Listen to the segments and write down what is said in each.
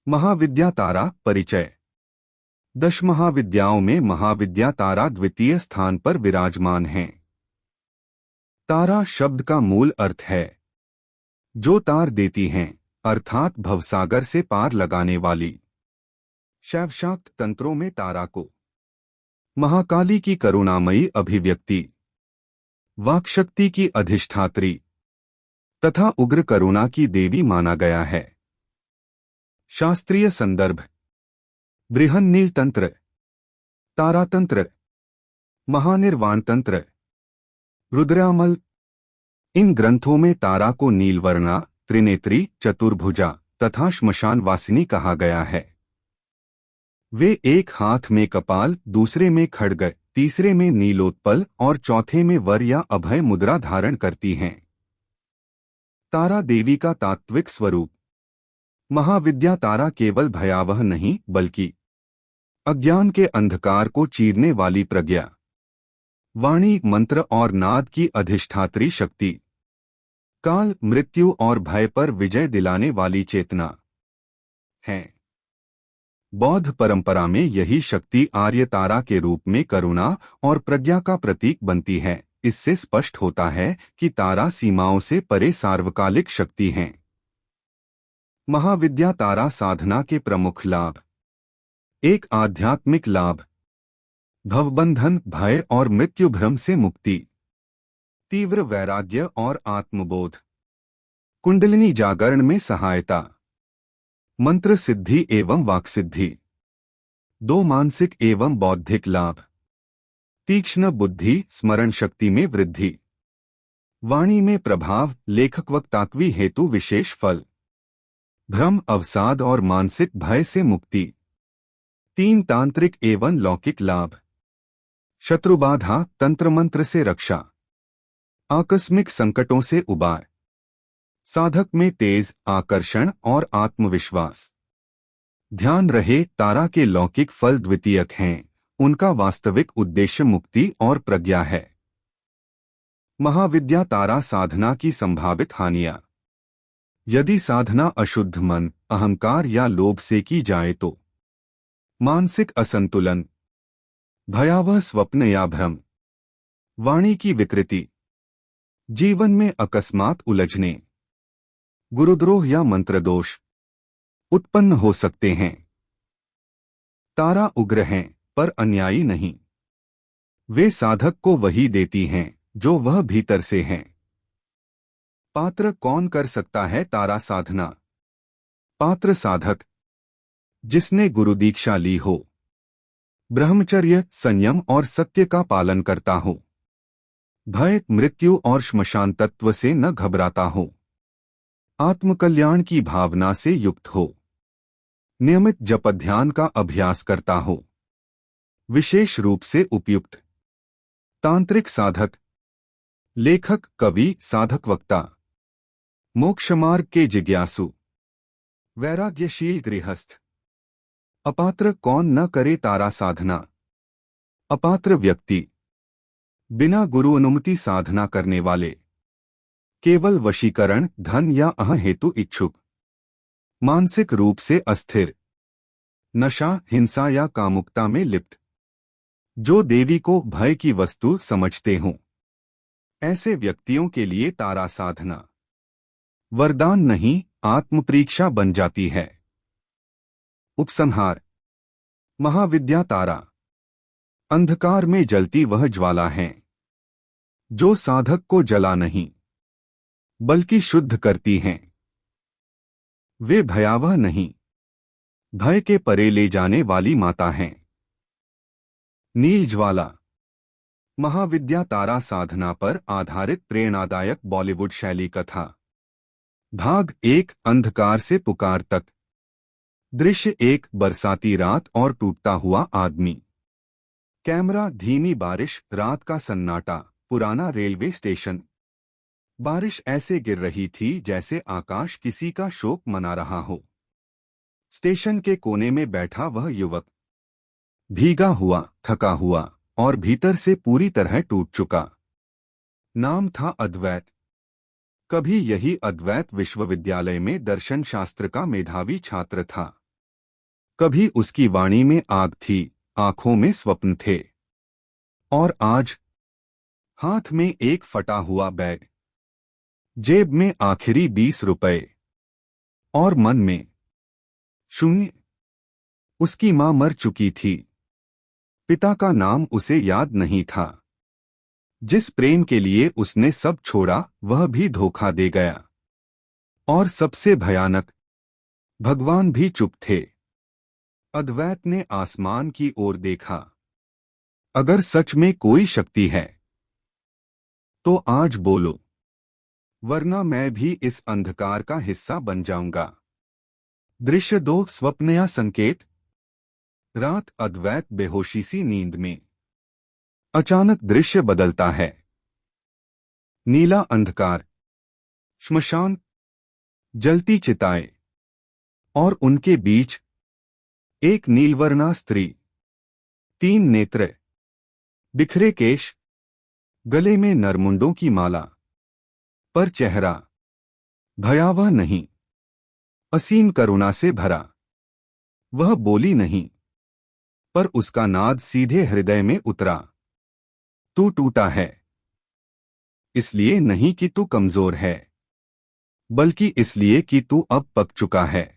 महाविद्या तारा परिचय। 10 महाविद्याओं में महाविद्या तारा द्वितीय स्थान पर विराजमान है। तारा शब्द का मूल अर्थ है जो तार देती हैं, अर्थात भवसागर से पार लगाने वाली। शैवशाक्त तंत्रों में तारा को महाकाली की करुणामयी अभिव्यक्ति, वाक्शक्ति की अधिष्ठात्री तथा उग्र करुणा की देवी माना गया है। शास्त्रीय संदर्भ: बृहन्नील तंत्र, तारातंत्र, महानिर्वाण तंत्र, रुद्रामल। इन ग्रंथों में तारा को नीलवर्णा, त्रिनेत्री, चतुर्भुजा तथा श्मशान वासिनी कहा गया है। वे एक हाथ में कपाल, दूसरे में खड्ग, तीसरे में नीलोत्पल और चौथे में वर या अभय मुद्रा धारण करती हैं। तारा देवी का तात्विक स्वरूप: महाविद्या तारा केवल भयावह नहीं बल्कि अज्ञान के अंधकार को चीरने वाली प्रज्ञा, वाणी, मंत्र और नाद की अधिष्ठात्री शक्ति, काल, मृत्यु और भय पर विजय दिलाने वाली चेतना है। बौद्ध परंपरा में यही शक्ति आर्य तारा के रूप में करुणा और प्रज्ञा का प्रतीक बनती है। इससे स्पष्ट होता है कि तारा सीमाओं से परे सार्वकालिक शक्ति हैं। महाविद्या तारा साधना के प्रमुख लाभ: 1. आध्यात्मिक लाभ: भवबंधन, भय और मृत्यु भ्रम से मुक्ति, तीव्र वैराग्य और आत्मबोध, कुंडलिनी जागरण में सहायता, मंत्र सिद्धि एवं वाक्सिद्धि। 2. मानसिक एवं बौद्धिक लाभ: तीक्ष्ण बुद्धि, स्मरण शक्ति में वृद्धि, वाणी में प्रभाव, लेखक वक्तात्वी हेतु विशेष फल, भ्रम, अवसाद और मानसिक भय से मुक्ति। 3. तांत्रिक एवं लौकिक लाभ: शत्रुबाधा, तंत्र मंत्र से रक्षा, आकस्मिक संकटों से उबार, साधक में तेज, आकर्षण और आत्मविश्वास। ध्यान रहे, तारा के लौकिक फल द्वितीयक हैं, उनका वास्तविक उद्देश्य मुक्ति और प्रज्ञा है। महाविद्या तारा साधना की संभावित हानियां: यदि साधना अशुद्ध मन, अहंकार या लोभ से की जाए तो मानसिक असंतुलन, भयावह स्वप्न या भ्रम, वाणी की विकृति, जीवन में अकस्मात उलझने, गुरुद्रोह या मंत्रदोष उत्पन्न हो सकते हैं। तारा उग्र हैं पर अन्यायी नहीं। वे साधक को वही देती हैं जो वह भीतर से हैं। पात्र कौन कर सकता है तारा साधना? पात्र साधक जिसने गुरु दीक्षा ली हो, ब्रह्मचर्य, संयम और सत्य का पालन करता हो, भय, मृत्यु और श्मशान तत्व से न घबराता हो, आत्मकल्याण की भावना से युक्त हो, नियमित जप ध्यान का अभ्यास करता हो, विशेष रूप से उपयुक्त तांत्रिक साधक, लेखक, कवि, साधक, वक्ता, मोक्षमार्ग के जिज्ञासु, वैराग्यशील गृहस्थ। अपात्र कौन न करे तारा साधना? अपात्र व्यक्ति, बिना गुरु अनुमति साधना करने वाले, केवल वशीकरण, धन या अह हेतु इच्छुक, मानसिक रूप से अस्थिर, नशा, हिंसा या कामुकता में लिप्त, जो देवी को भय की वस्तु समझते हों। ऐसे व्यक्तियों के लिए तारा साधना वरदान नहीं, आत्मपरीक्षा बन जाती है। उपसंहार: महाविद्या तारा अंधकार में जलती वह ज्वाला है जो साधक को जला नहीं बल्कि शुद्ध करती हैं। वे भयावह नहीं, भय के परे ले जाने वाली माता हैं। नील ज्वाला: महाविद्या तारा साधना पर आधारित प्रेरणादायक बॉलीवुड शैली कथा। भाग 1: अंधकार से पुकार तक। दृश्य 1: बरसाती रात और टूटता हुआ आदमी। कैमरा: धीमी बारिश, रात का सन्नाटा, पुराना रेलवे स्टेशन। बारिश ऐसे गिर रही थी जैसे आकाश किसी का शोक मना रहा हो। स्टेशन के कोने में बैठा वह युवक, भीगा हुआ, थका हुआ और भीतर से पूरी तरह टूट चुका। नाम था अद्वैत। कभी यही अद्वैत विश्वविद्यालय में दर्शन शास्त्र का मेधावी छात्र था। कभी उसकी वाणी में आग थी, आंखों में स्वप्न थे। और आज हाथ में एक फटा हुआ बैग, जेब में आखिरी 20 रुपए और मन में शून्य। उसकी मां मर चुकी थी, पिता का नाम उसे याद नहीं था। जिस प्रेम के लिए उसने सब छोड़ा वह भी धोखा दे गया। और सबसे भयानक, भगवान भी चुप थे। अद्वैत ने आसमान की ओर देखा। अगर सच में कोई शक्ति है तो आज बोलो, वरना मैं भी इस अंधकार का हिस्सा बन जाऊंगा। दृश्य 2, स्वप्न या संकेत। रात, अद्वैत बेहोशी सी नींद में। अचानक दृश्य बदलता है। नीला अंधकार, श्मशान, जलती चिताएं, और उनके बीच एक नीलवर्णा स्त्री। 3 नेत्र, बिखरे केश, गले में नरमुंडों की माला, पर चेहरा भयावह नहीं, असीम करुणा से भरा। वह बोली नहीं, पर उसका नाद सीधे हृदय में उतरा। तू टूटा है, इसलिए नहीं कि तू कमजोर है, बल्कि इसलिए कि तू अब पक चुका है।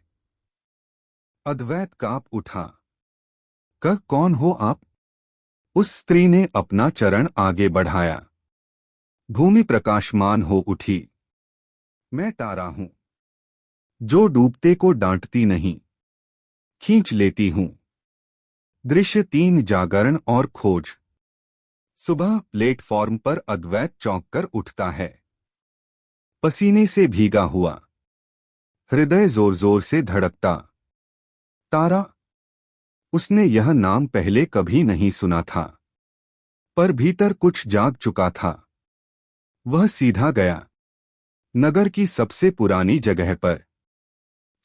अद्वैत कांप उठा। कौन हो आप? उस स्त्री ने अपना चरण आगे बढ़ाया। भूमि प्रकाशमान हो उठी। मैं तारा हूं, जो डूबते को डांटती नहीं, खींच लेती हूं। दृश्य 3, जागरण और खोज। सुबह प्लेटफॉर्म पर अद्वैत चौंक कर उठता है, पसीने से भीगा हुआ, हृदय जोर जोर से धड़कता। तारा, उसने यह नाम पहले कभी नहीं सुना था, पर भीतर कुछ जाग चुका था। वह सीधा गया, नगर की सबसे पुरानी जगह पर,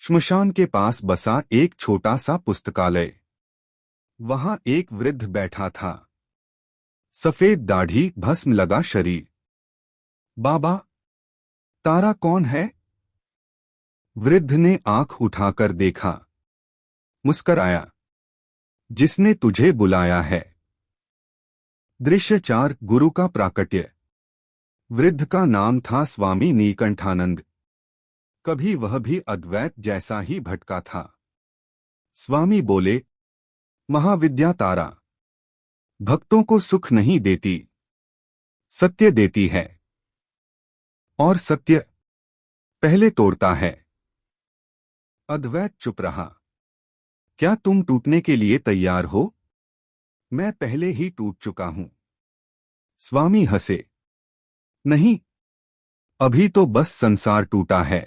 श्मशान के पास बसा एक छोटा सा पुस्तकालय। वहां एक वृद्ध बैठा था, सफेद दाढ़ी, भस्म लगा शरीर। बाबा, तारा कौन है? वृद्ध ने आंख उठाकर देखा, मुस्कराया। जिसने तुझे बुलाया है। दृश्य 4, गुरु का प्राकट्य। वृद्ध का नाम था स्वामी नीलकंठानंद। कभी वह भी अद्वैत जैसा ही भटका था। स्वामी बोले, महाविद्या तारा भक्तों को सुख नहीं देती, सत्य देती है। और सत्य पहले तोड़ता है। अद्वैत चुप रहा। क्या तुम टूटने के लिए तैयार हो? मैं पहले ही टूट चुका हूं। स्वामी हंसे। नहीं, अभी तो बस संसार टूटा है,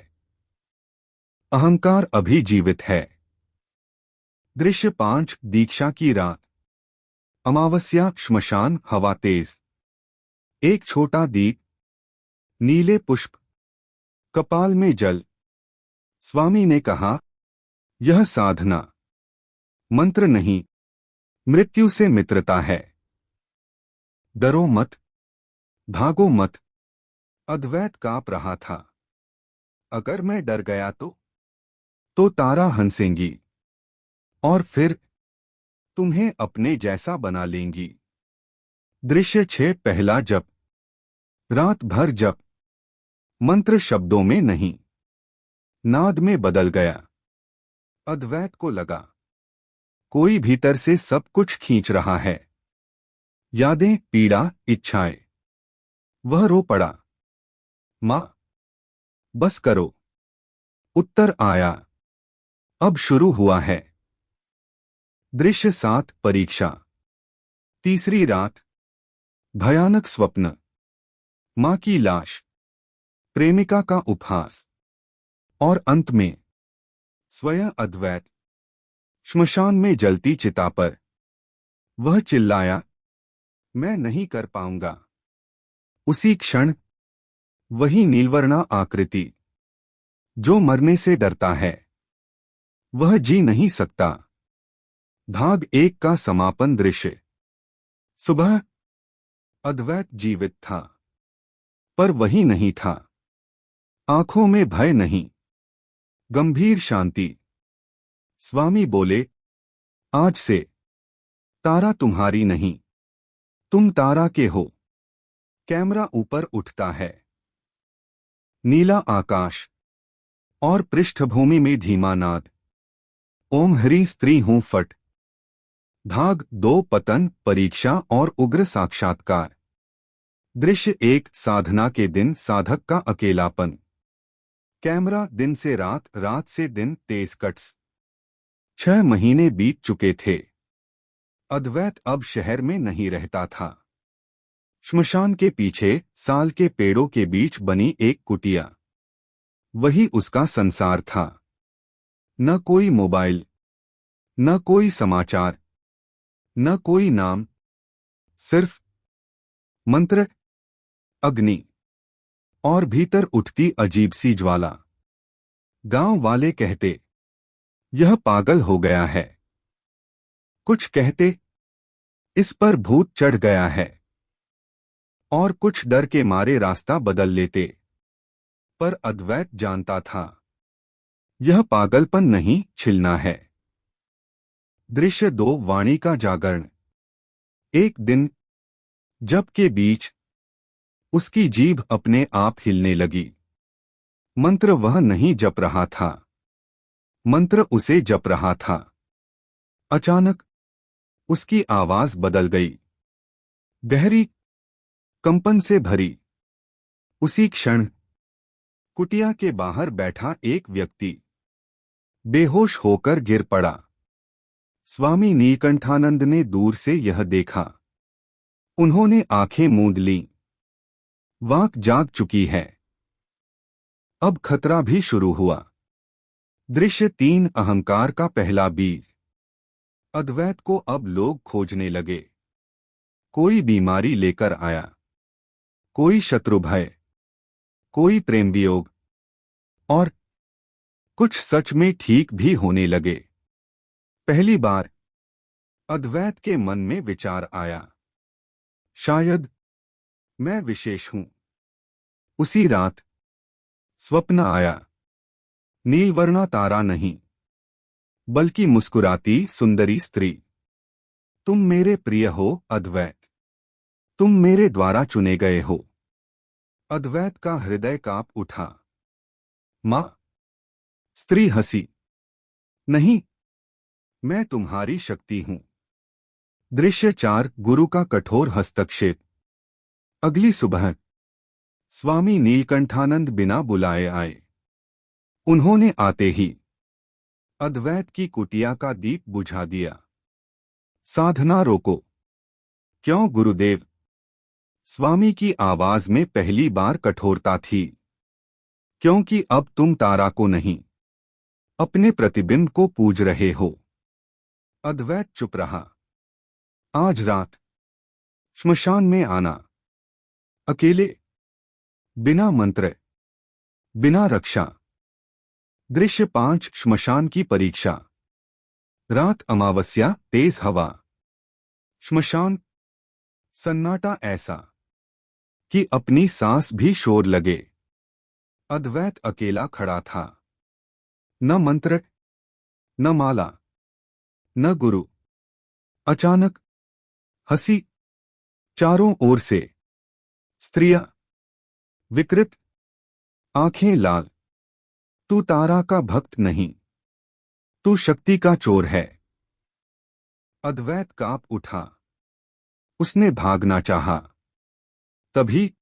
अहंकार अभी जीवित है। दृश्य 5, दीक्षा की रात। अमावस्या, श्मशान, हवा तेज। एक छोटा दीप, नीले पुष्प, कपाल में जल। स्वामी ने कहा, यह साधना मंत्र नहीं, मृत्यु से मित्रता है। डरो मत, भागो मत। अद्वैत कांप रहा था। अगर मैं डर गया तो तारा हंसेंगी, और फिर तुम्हें अपने जैसा बना लेंगी। दृश्य 6, पहला जप। रात भर जप, मंत्र शब्दों में नहीं, नाद में बदल गया। अद्वैत को लगा, कोई भीतर से सब कुछ खींच रहा है। यादें, पीड़ा, इच्छाएं। वह रो पड़ा। मां, बस करो। उत्तर आया, अब शुरू हुआ है। दृश्य 7, परीक्षा। तीसरी रात, भयानक स्वप्न। मां की लाश, प्रेमिका का उपहास, और अंत में स्वयं अद्वैत, श्मशान में जलती चिता पर। वह चिल्लाया, मैं नहीं कर पाऊंगा। उसी क्षण वही नीलवर्णा आकृति, जो मरने से डरता है, वह जी नहीं सकता। भाग 1 का समापन दृश्य। सुबह, अद्वैत जीवित था, पर वही नहीं था। आंखों में भय नहीं, गंभीर शांति। स्वामी बोले, आज से तारा तुम्हारी नहीं, तुम तारा के हो। कैमरा ऊपर उठता है। नीला आकाश और पृष्ठभूमि में धीमा नाद। ओम हरि स्त्री हूं फट। भाग 2 पतन परीक्षा और उग्र साक्षात्कार। दृश्य 1 साधना के दिन साधक का अकेलापन। कैमरा दिन से रात, रात से दिन, तेज कट्स। 6 महीने बीत चुके थे। अद्वैत अब शहर में नहीं रहता था। श्मशान के पीछे साल के पेड़ों के बीच बनी एक कुटिया, वही उसका संसार था। न कोई मोबाइल, न कोई समाचार, न कोई नाम, सिर्फ मंत्र, अग्नि और भीतर उठती अजीब सी ज्वाला। गांव वाले कहते, यह पागल हो गया है। कुछ कहते, इस पर भूत चढ़ गया है। और कुछ डर के मारे रास्ता बदल लेते। पर अद्वैत जानता था, यह पागलपन नहीं, छिलना है। दृश्य 2 वाणी का जागरण। एक दिन जप के बीच उसकी जीभ अपने आप हिलने लगी। मंत्र वह नहीं जप रहा था, मंत्र उसे जप रहा था। अचानक उसकी आवाज बदल गई, गहरी, कंपन से भरी। उसी क्षण कुटिया के बाहर बैठा एक व्यक्ति बेहोश होकर गिर पड़ा। स्वामी नीलकंठानंद ने दूर से यह देखा। उन्होंने आंखें मूंद लीं। वाक जाग चुकी है। अब खतरा भी शुरू हुआ। दृश्य 3 अहंकार का पहला बीज। अद्वैत को अब लोग खोजने लगे। कोई बीमारी लेकर आया, कोई शत्रु भय, कोई प्रेम वियोग, और कुछ सच में ठीक भी होने लगे। पहली बार अद्वैत के मन में विचार आया, शायद मैं विशेष हूं। उसी रात स्वप्न आया। नीलवर्णा तारा नहीं, बल्कि मुस्कुराती सुंदरी स्त्री। तुम मेरे प्रिय हो अद्वैत, तुम मेरे द्वारा चुने गए हो। अद्वैत का हृदय कांप उठा। मां। स्त्री हंसी, नहीं, मैं तुम्हारी शक्ति हूं। दृश्य 4 गुरु का कठोर हस्तक्षेप। अगली सुबह स्वामी नीलकंठानंद बिना बुलाए आए। उन्होंने आते ही अद्वैत की कुटिया का दीप बुझा दिया। साधना रोको। क्यों गुरुदेव? स्वामी की आवाज में पहली बार कठोरता थी। क्योंकि अब तुम तारा को नहीं, अपने प्रतिबिंब को पूज रहे हो। अद्वैत चुप रहा। आज रात श्मशान में आना, अकेले, बिना मंत्र, बिना रक्षा। दृश्य 5 श्मशान की परीक्षा। रात अमावस्या, तेज हवा। श्मशान, सन्नाटा ऐसा कि अपनी सांस भी शोर लगे। अद्वैत अकेला खड़ा था। न मंत्र, न माला, न गुरु। अचानक हंसी, चारों ओर से। स्त्रियां, विकृत, आंखें लाल। तू तारा का भक्त नहीं, तू शक्ति का चोर है। अद्वैत कांप उठा। उसने भागना चाहा। तभी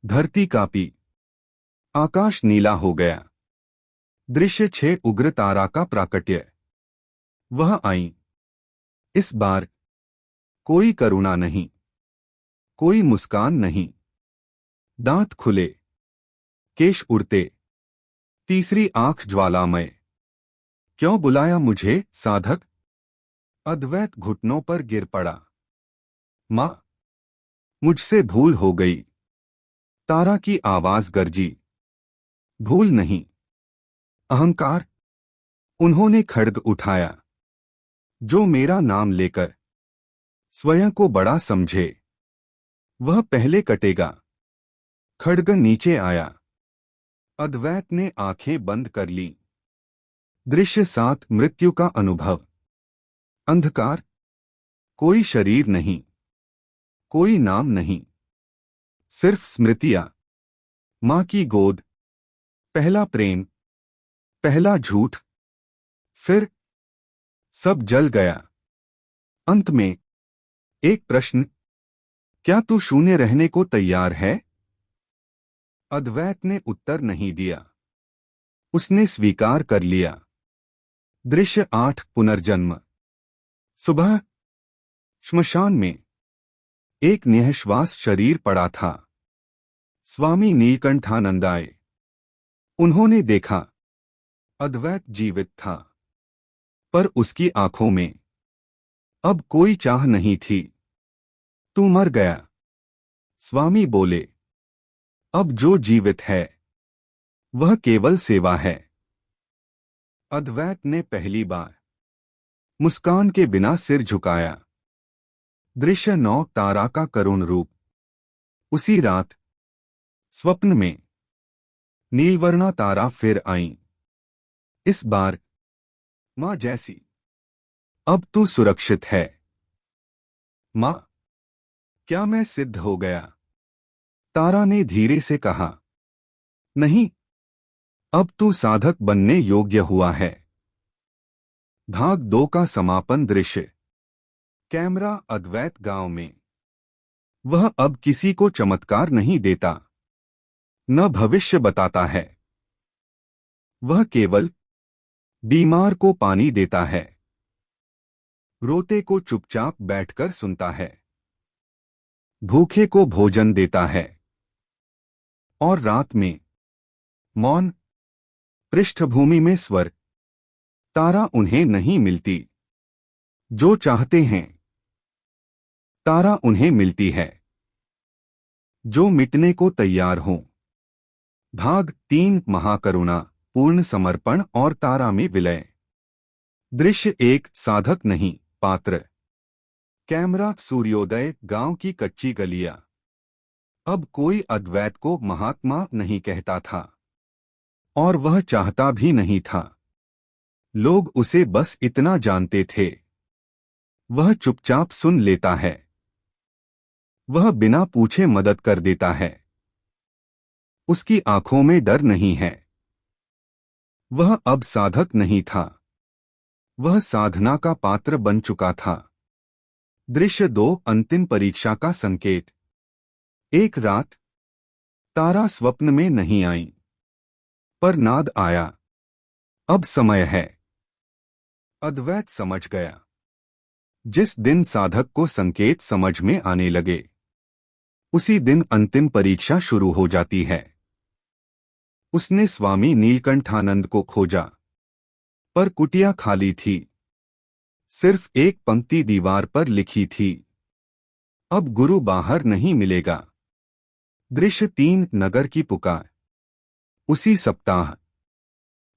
धरती कांपी, आकाश नीला हो गया। दृश्य 6 उग्र तारा का प्राकट्य। वह आई। इस बार कोई करुणा नहीं, कोई मुस्कान नहीं। दांत खुले, केश उड़ते, तीसरी आंख ज्वालामय। क्यों बुलाया मुझे साधक? अद्वैत घुटनों पर गिर पड़ा। मां, मुझसे भूल हो गई। तारा की आवाज गरजी। भूल नहीं, अहंकार। उन्होंने खड्ग उठाया। जो मेरा नाम लेकर स्वयं को बड़ा समझे, वह पहले कटेगा। खड्ग नीचे आया। अद्वैत ने आंखें बंद कर लीं। दृश्य 7 मृत्यु का अनुभव। अंधकार, कोई शरीर नहीं, कोई नाम नहीं, सिर्फ स्मृतियां, मां की गोद, पहला प्रेम, पहला झूठ, फिर सब जल गया। अंत में एक प्रश्न, क्या तू शून्य रहने को तैयार है? अद्वैत ने उत्तर नहीं दिया। उसने स्वीकार कर लिया। दृश्य 8 पुनर्जन्म। सुबह श्मशान में एक निःश्वास शरीर पड़ा था। स्वामी नीलकंठानंद आए। उन्होंने देखा अद्वैत जीवित था, पर उसकी आंखों में अब कोई चाह नहीं थी। तू मर गया। स्वामी बोले, अब जो जीवित है वह केवल सेवा है। अद्वैत ने पहली बार मुस्कान के बिना सिर झुकाया। दृश्य 9 तारा का करुण रूप। उसी रात स्वप्न में नीलवर्णा तारा फिर आई। इस बार मां जैसी। अब तू सुरक्षित है। मां, क्या मैं सिद्ध हो गया? तारा ने धीरे से कहा, नहीं, अब तू साधक बनने योग्य हुआ है। भाग 2 का समापन दृश्य। कैमरा अद्वैत गांव में। वह अब किसी को चमत्कार नहीं देता, न भविष्य बताता है। वह केवल बीमार को पानी देता है, रोते को चुपचाप बैठकर सुनता है, भूखे को भोजन देता है, और रात में मौन, पृष्ठभूमि में स्वर। तारा उन्हें नहीं मिलती जो चाहते हैं, तारा उन्हें मिलती है जो मिटने को तैयार हों। भाग 3 महाकरुणा, पूर्ण समर्पण और तारा में विलय। दृश्य 1 साधक नहीं, पात्र। कैमरा सूर्योदय गांव की कच्ची गलियां। अब कोई अद्वैत को महात्मा नहीं कहता था, और वह चाहता भी नहीं था। लोग उसे बस इतना जानते थे, वह चुपचाप सुन लेता है, वह बिना पूछे मदद कर देता है, उसकी आंखों में डर नहीं है। वह अब साधक नहीं था, वह साधना का पात्र बन चुका था। दृश्य 2 अंतिम परीक्षा का संकेत। एक रात तारा स्वप्न में नहीं आई, पर नाद आया, अब समय है। अद्वैत समझ गया। जिस दिन साधक को संकेत समझ में आने लगे, उसी दिन अंतिम परीक्षा शुरू हो जाती है। उसने स्वामी नीलकंठानंद को खोजा, पर कुटिया खाली थी। सिर्फ एक पंक्ति दीवार पर लिखी थी, अब गुरु बाहर नहीं मिलेगा। दृश्य 3 नगर की पुकार। उसी सप्ताह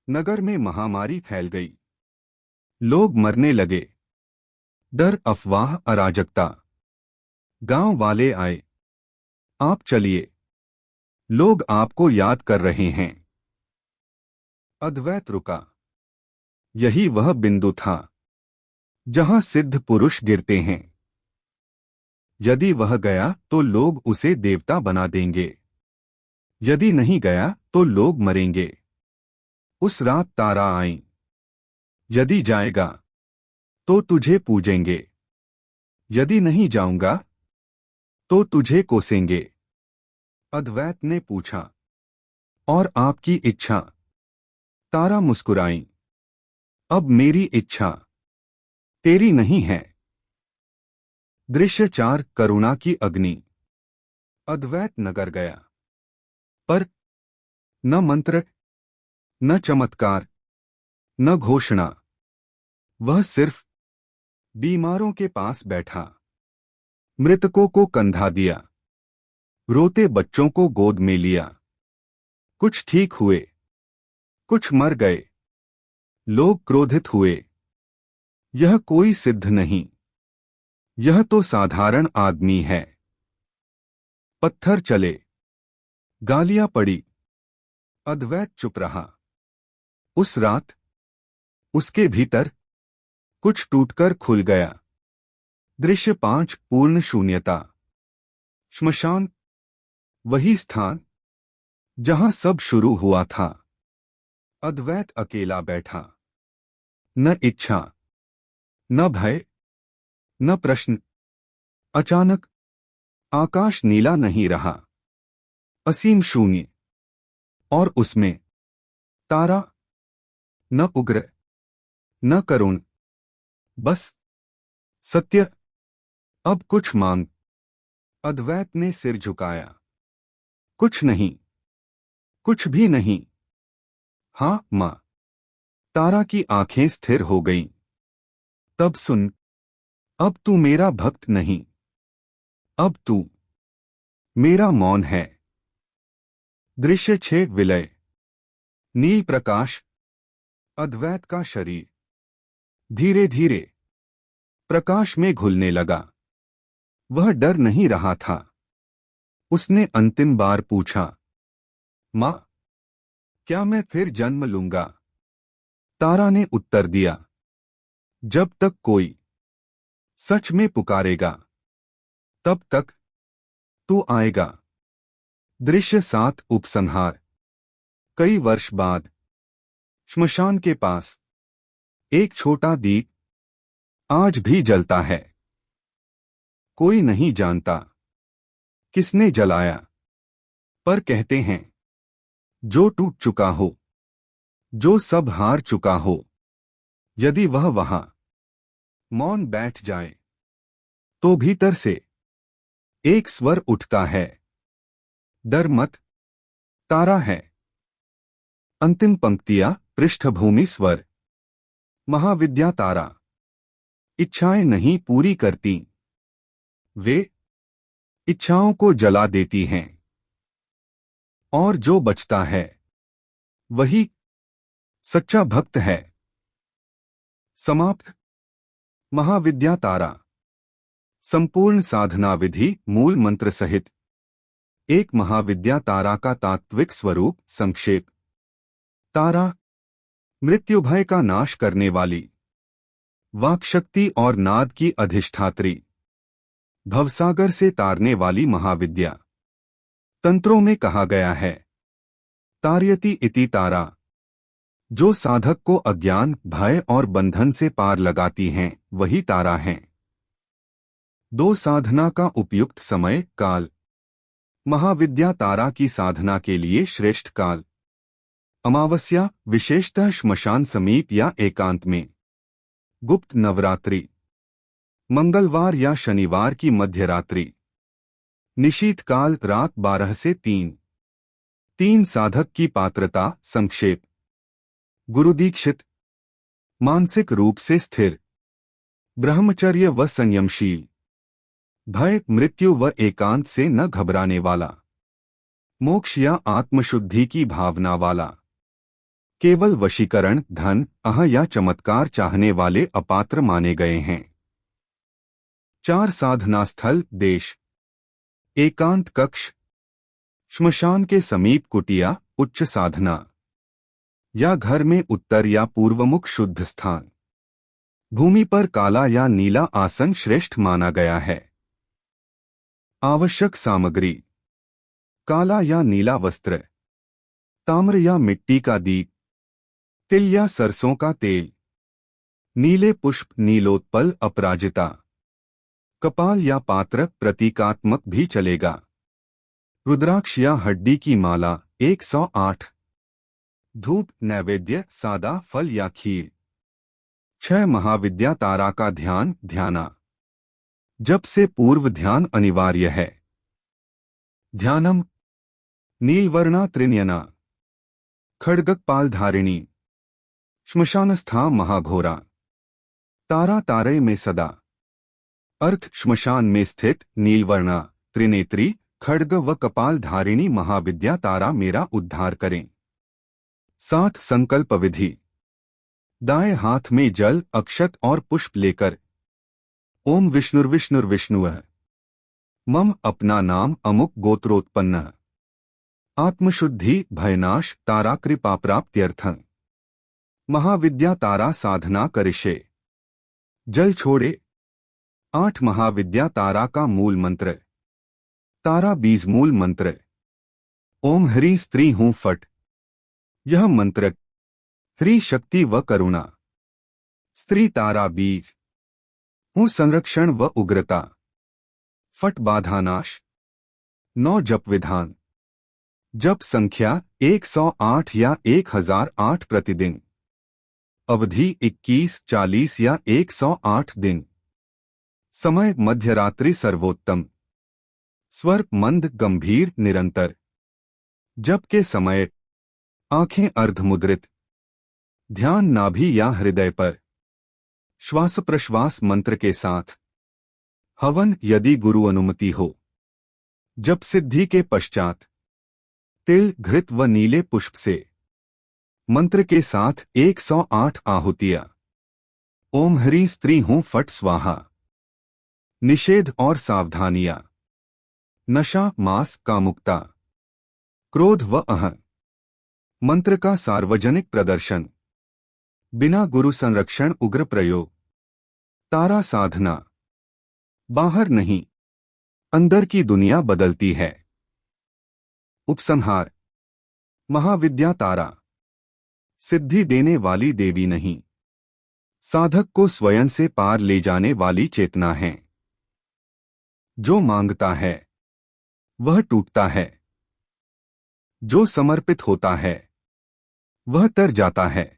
नगर में महामारी फैल गई। लोग मरने लगे। डर, अफवाह, अराजकता। गांव वाले आए, आप चलिए, लोग आपको याद कर रहे हैं। अद्वैत रुका। यही वह बिंदु था जहां सिद्ध पुरुष गिरते हैं। यदि वह गया तो लोग उसे देवता बना देंगे, यदि नहीं गया तो लोग मरेंगे। उस रात तारा आई। यदि जाएगा तो तुझे पूजेंगे, यदि नहीं जाऊंगा तो तुझे कोसेंगे। अद्वैत ने पूछा, और आपकी इच्छा? तारा मुस्कुराई, अब मेरी इच्छा तेरी नहीं है। दृश्य 4 करुणा की अग्नि। अद्वैत नगर गया, पर न मंत्र, न चमत्कार, न घोषणा। वह सिर्फ बीमारों के पास बैठा, मृतकों को कंधा दिया, रोते बच्चों को गोद में लिया। कुछ ठीक हुए, कुछ मर गए। लोग क्रोधित हुए। यह कोई सिद्ध नहीं, यह तो साधारण आदमी है। पत्थर चले, गालियां पड़ी। अद्वैत चुप रहा। उस रात उसके भीतर कुछ टूटकर खुल गया। दृश्य 5 पूर्ण शून्यता। श्मशान, वही स्थान जहां सब शुरू हुआ था। अद्वैत अकेला बैठा। न इच्छा, न भय, न प्रश्न। अचानक आकाश नीला नहीं रहा, असीम शून्य। और उसमें तारा, न उग्र, न करुण, बस सत्य। अब कुछ मांग। अद्वैत ने सिर झुकाया। कुछ नहीं, कुछ भी नहीं। हाँ मां। तारा की आंखें स्थिर हो गईं। तब सुन, अब तू मेरा भक्त नहीं, अब तू मेरा मौन है। दृश्य 6 विलय। नील प्रकाश। अद्वैत का शरीर धीरे धीरे प्रकाश में घुलने लगा। वह डर नहीं रहा था। उसने अंतिम बार पूछा, मां, क्या मैं फिर जन्म लूंगा? तारा ने उत्तर दिया, जब तक कोई सच में पुकारेगा, तब तक तू आएगा। दृश्य 7 उपसंहार। कई वर्ष बाद श्मशान के पास एक छोटा दीप आज भी जलता है। कोई नहीं जानता किसने जलाया, पर कहते हैं, जो टूट चुका हो, जो सब हार चुका हो, यदि वह वहां मौन बैठ जाए, तो भीतर से एक स्वर उठता है, डर मत, तारा है। अंतिम पंक्तियां पृष्ठभूमि स्वर। महाविद्या तारा इच्छाएं नहीं पूरी करती, वे इच्छाओं को जला देती हैं। और जो बचता है, वही सच्चा भक्त है। समाप्त। महाविद्या तारा संपूर्ण साधना विधि मूल मंत्र सहित एक महाविद्या तारा का तात्विक स्वरूप संक्षेप। तारा मृत्यु भय का नाश करने वाली, वाक्शक्ति और नाद की अधिष्ठात्री, भवसागर से तारने वाली महाविद्या। तंत्रों में कहा गया है, तारयति इति तारा, जो साधक को अज्ञान, भय और बंधन से पार लगाती हैं, वही तारा हैं। दो साधना का उपयुक्त समय काल। महाविद्या तारा की साधना के लिए श्रेष्ठ काल अमावस्या, विशेषतः श्मशान समीप या एकांत में। गुप्त नवरात्रि, मंगलवार या शनिवार की मध्यरात्रि। निशीत काल रात 12 से 3। 3 साधक की पात्रता संक्षेप। गुरुदीक्षित, मानसिक रूप से स्थिर, ब्रह्मचर्य व संयमशील, भय, मृत्यु व एकांत से न घबराने वाला, मोक्ष या आत्मशुद्धि की भावना वाला, केवल वशीकरण, धन, अह या चमत्कार चाहने वाले अपात्र माने गए हैं। 4 साधना स्थल देश। एकांत कक्ष, श्मशान के समीप कुटिया, उच्च साधना, या घर में उत्तर या पूर्वमुख शुद्ध स्थान। भूमि पर काला या नीला आसन श्रेष्ठ माना गया है। आवश्यक सामग्री, काला या नीला वस्त्र, ताम्र या मिट्टी का दीप, तिल या सरसों का तेल, नीले पुष्प, नीलोत्पल, अपराजिता, कपाल या पात्र, प्रतीकात्मक भी चलेगा, रुद्राक्ष या हड्डी की माला, 108, धूप, नैवेद्य, सादा फल या खीर। 6 महाविद्या तारा का ध्यान ध्याना। जप से पूर्व ध्यान अनिवार्य है। ध्यानम नीलवर्णा त्रिनयना, खड्गपाल धारिणी, श्मशानस्था महाघोरा, तारा तारे में सदा। अर्थ, श्मशान में स्थित नीलवर्णा, त्रिनेत्री, खड्ग व कपाल धारिणी महाविद्या तारा मेरा उद्धार करें। 7 संकल्प विधि। दाएं हाथ में जल, अक्षत और पुष्प लेकर ओम विष्णुर्विष्णुर्विष्णुः मम, अपना नाम अमुक गोत्रोत्पन्न, आत्मशुद्धि, भयनाश, तारा कृपा प्राप्त्यर्थं महाविद्या तारा साधना करिष्ये। जल छोड़े। 8 महाविद्या तारा का मूल मंत्र। तारा बीज मूल मंत्र। ओम ह्री स्त्री हूं फट। यह मंत्र ह्री शक्ति व करुणा, स्त्री तारा बीज, हूं संरक्षण व उग्रता, फट बाधानाश। 9 जप विधान। जप संख्या 108 या 1008 प्रतिदिन। अवधि 21, 40 या 108 दिन। समय मध्यरात्रि सर्वोत्तम। स्वर मंद गंभीर निरंतर। जप के समय आंखें अर्धमुद्रित। ध्यान नाभि या हृदय पर। श्वास प्रश्वास मंत्र के साथ। हवन यदि गुरु अनुमति हो। जप सिद्धि के पश्चात तिल, घृत व नीले पुष्प से मंत्र के साथ 108 आहुतियां। ओम ह्री स्त्री हूं फट स्वाहा। निषेध और सावधानियां। नशा, मांस, कामुकता, क्रोध व अहं। मंत्र का सार्वजनिक प्रदर्शन। बिना गुरु संरक्षण उग्र प्रयोग। तारा साधना। बाहर नहीं, अंदर की दुनिया बदलती है। उपसंहार। महाविद्या तारा सिद्धि देने वाली देवी नहीं, साधक को स्वयं से पार ले जाने वाली चेतना है। जो मांगता है वह टूटता है, जो समर्पित होता है वह तर जाता है।